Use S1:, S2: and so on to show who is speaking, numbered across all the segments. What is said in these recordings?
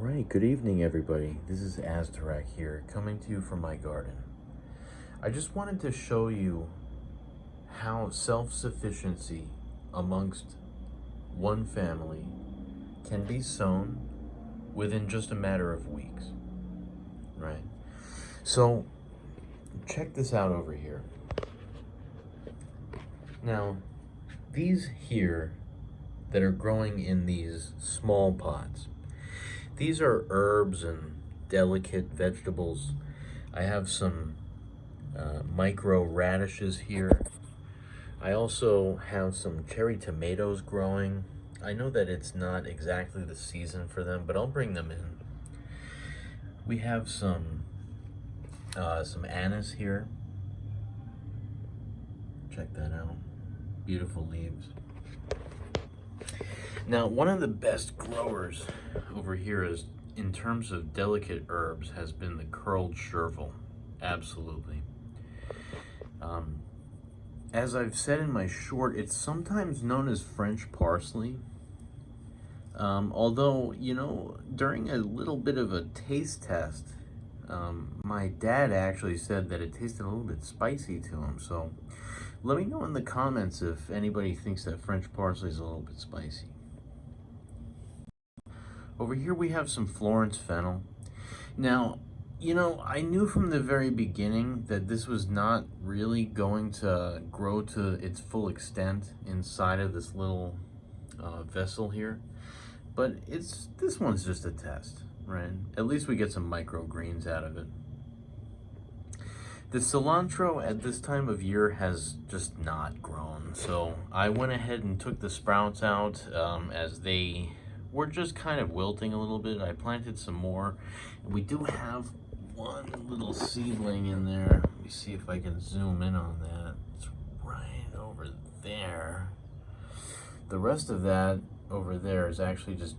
S1: Alright, good evening everybody. This is Aztorak here, coming to you from my garden. I just wanted to show you how self-sufficiency amongst one family can be sown within just a matter of weeks, right? So, check this out over here. Now, these here that are growing in these small pots, these are herbs and delicate vegetables. I have some micro radishes here. I also have some cherry tomatoes growing. I know that it's not exactly the season for them, but I'll bring them in. We have some anise here. Check that out. Beautiful leaves. Now, one of the best growers over here is, in terms of delicate herbs, has been the curled chervil. Absolutely. As I've said in my short, it's sometimes known as French parsley. Although, you know, during a little bit of a taste test, my dad actually said that it tasted a little bit spicy to him. So let me know in the comments if anybody thinks that French parsley is a little bit spicy. Over here we have some Florence fennel. Now, you know, I knew from the very beginning that this was not really going to grow to its full extent inside of this little vessel here. But this one's just a test, right? At least we get some microgreens out of it. The cilantro at this time of year has just not grown. So I went ahead and took the sprouts out as they were just kind of wilting a little bit. I planted some more. We do have one little seedling in there. Let me see if I can zoom in on that. It's right over there. The rest of that over there is actually just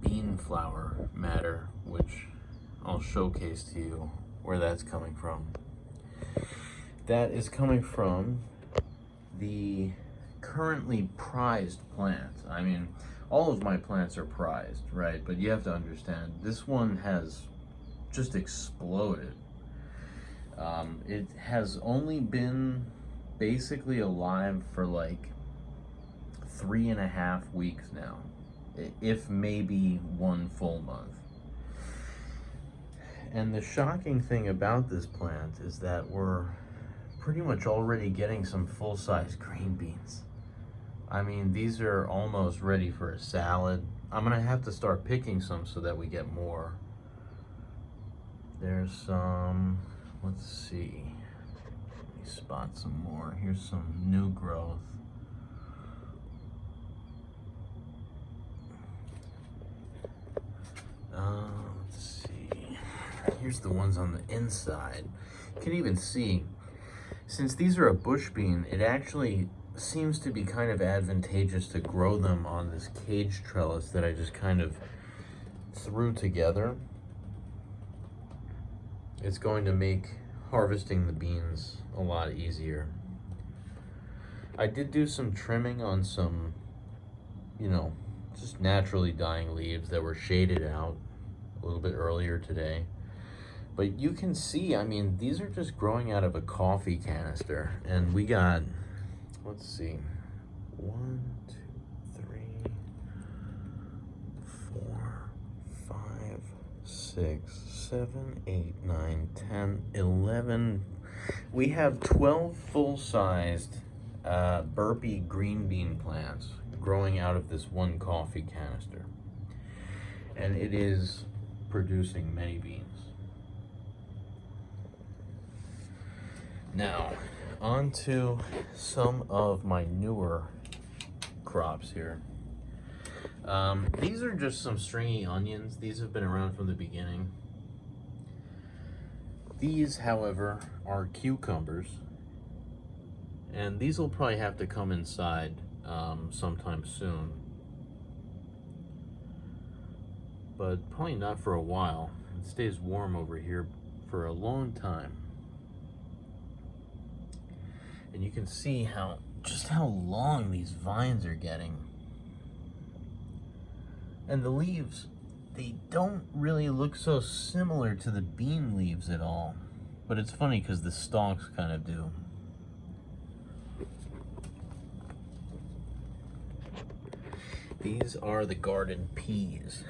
S1: bean flower matter, which I'll showcase to you where that's coming from. That is coming from the currently prized plant. I mean, all of my plants are prized, right? But you have to understand, this one has just exploded. It has only been basically alive for like 3.5 weeks now, if maybe 1 full month. And the shocking thing about this plant is that we're pretty much already getting some full-size green beans. I mean, these are almost ready for a salad. I'm gonna have to start picking some so that we get more. There's some, let's see, let me spot some more. Here's some new growth. Let's see, here's the ones on the inside. You can even see, since these are a bush bean, it actually seems to be kind of advantageous to grow them on this cage trellis that I just kind of threw together. It's going to make harvesting the beans a lot easier. I did do some trimming on some, you know, just naturally dying leaves that were shaded out a little bit earlier today. But you can see, I mean, these are just growing out of a coffee canister. And we got, let's see, 1, 2, 3, 4, 5, 6, 7, 8, 9, 10, 11. We have 12 full-sized burpee green bean plants growing out of this one coffee canister. And it is producing many beans. Now, on to some of my newer crops here. These are just some stringy onions. These have been around from the beginning. These, however, are cucumbers. And these will probably have to come inside sometime soon. But probably not for a while. It stays warm over here for a long time. And you can see just how long these vines are getting. And the leaves they don't really look so similar to the bean leaves at all. But it's funny because the stalks kind of do. These are the garden peas.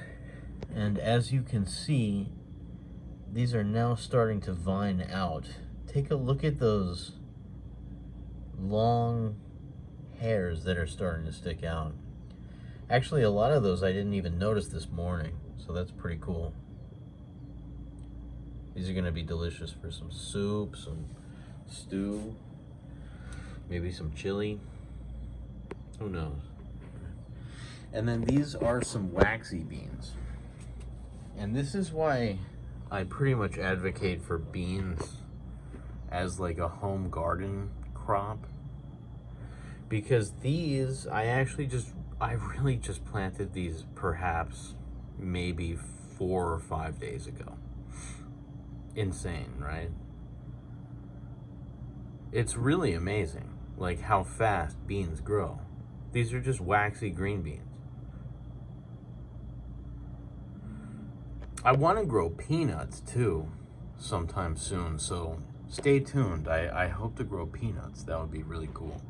S1: And as you can see, these are now starting to vine out. Take a look at those long hairs that are starting to stick out. Actually, a lot of those I didn't even notice this morning, so that's pretty cool. These are gonna be delicious for some soup, some stew, maybe some chili. Who knows? And then these are some waxy beans. And this is why I pretty much advocate for beans as like a home garden crop. Because these, I really just planted these perhaps maybe 4 or 5 days ago. Insane, right? It's really amazing, like how fast beans grow. These are just waxy green beans. I want to grow peanuts too sometime soon, so stay tuned. I hope to grow peanuts. That would be really cool.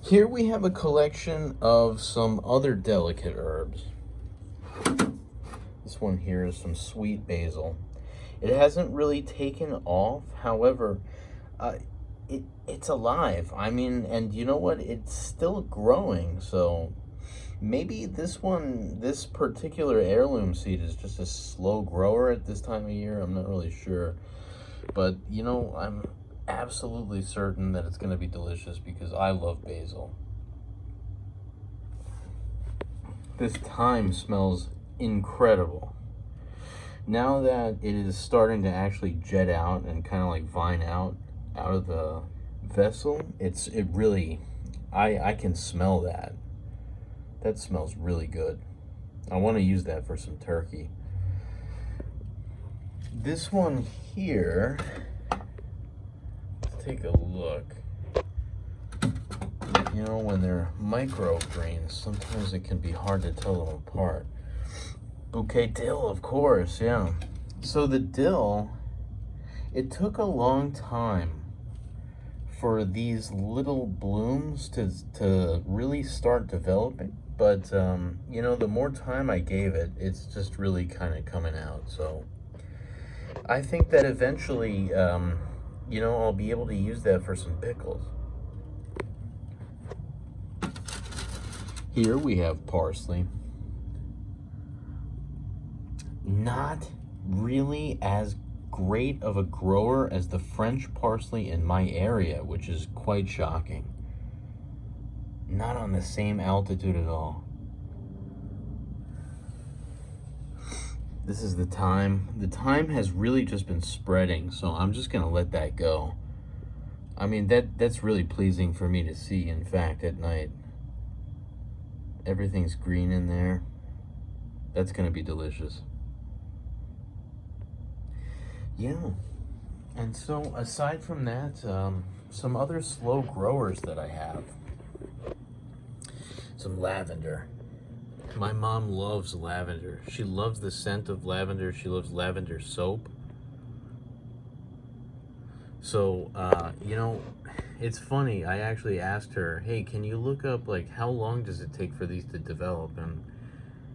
S1: Here we have a collection of some other delicate herbs. This one here is some sweet basil. It hasn't really taken off, however, it's alive. I mean, and you know what? It's still growing, so maybe this particular heirloom seed is just a slow grower at this time of year. I'm not really sure. But, you know, I'm absolutely certain that it's going to be delicious because I love basil. This thyme smells incredible. Now that it is starting to actually jet out and kind of like vine out of the vessel, it really, I can smell that. That smells really good. I want to use that for some turkey. This one here, let's take a look. You know, when they're microgreens, sometimes it can be hard to tell them apart. Bouquet dill, of course, yeah. So the dill, it took a long time for these little blooms to really start developing. But, you know, the more time I gave it, it's just really kind of coming out. So I think that eventually, you know, I'll be able to use that for some pickles. Here we have parsley. Not really as great of a grower as the French parsley in my area, which is quite shocking. Not on the same altitude at all. This is the thyme. The thyme has really just been spreading, so I'm just gonna let that go. I mean, that's really pleasing for me to see, in fact, at night. Everything's green in there. That's gonna be delicious. Yeah, and so aside from that, some other slow growers that I have. Some lavender. My mom loves lavender. She loves the scent of lavender. She loves lavender soap. So, you know, it's funny. I actually asked her, hey, can you look up, like, how long does it take for these to develop? And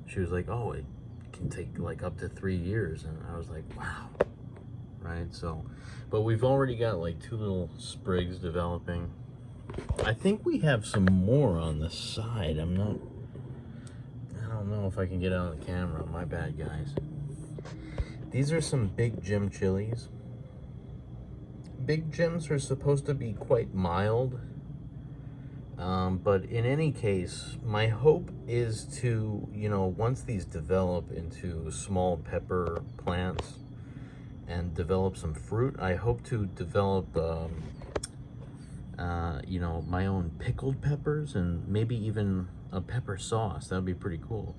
S1: she was like, oh, it can take, like, up to 3 years. And I was like, wow. Right, so, but we've already got like 2 little sprigs developing. I think we have some more on the side. I don't know if I can get out of the camera. My bad, guys. These are some Big Jim chilies. Big Jims are supposed to be quite mild. But in any case, my hope is to, you know, once these develop into small pepper plants, and develop some fruit, I hope to develop, you know, my own pickled peppers and maybe even a pepper sauce. That would be pretty cool.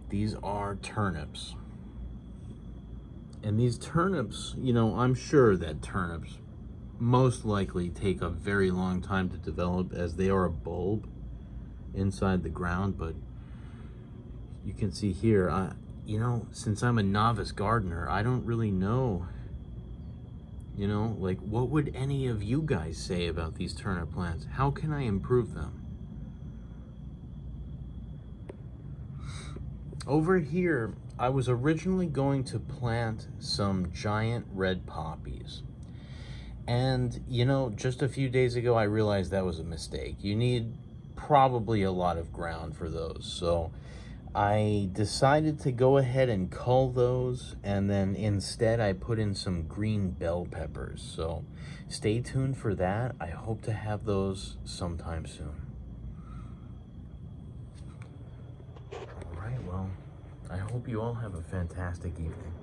S1: These are turnips. And these turnips, you know, I'm sure that turnips most likely take a very long time to develop, as they are a bulb inside the ground. But you can see here, you know, since I'm a novice gardener, I don't really know, you know, like, what would any of you guys say about these turnip plants? How can I improve them? Over here, I was originally going to plant some giant red poppies. And, you know, just a few days ago, I realized that was a mistake. You need probably a lot of ground for those. So I decided to go ahead and cull those, and then instead I put in some green bell peppers. So stay tuned for that. I hope to have those sometime soon. All right, well, I hope you all have a fantastic evening.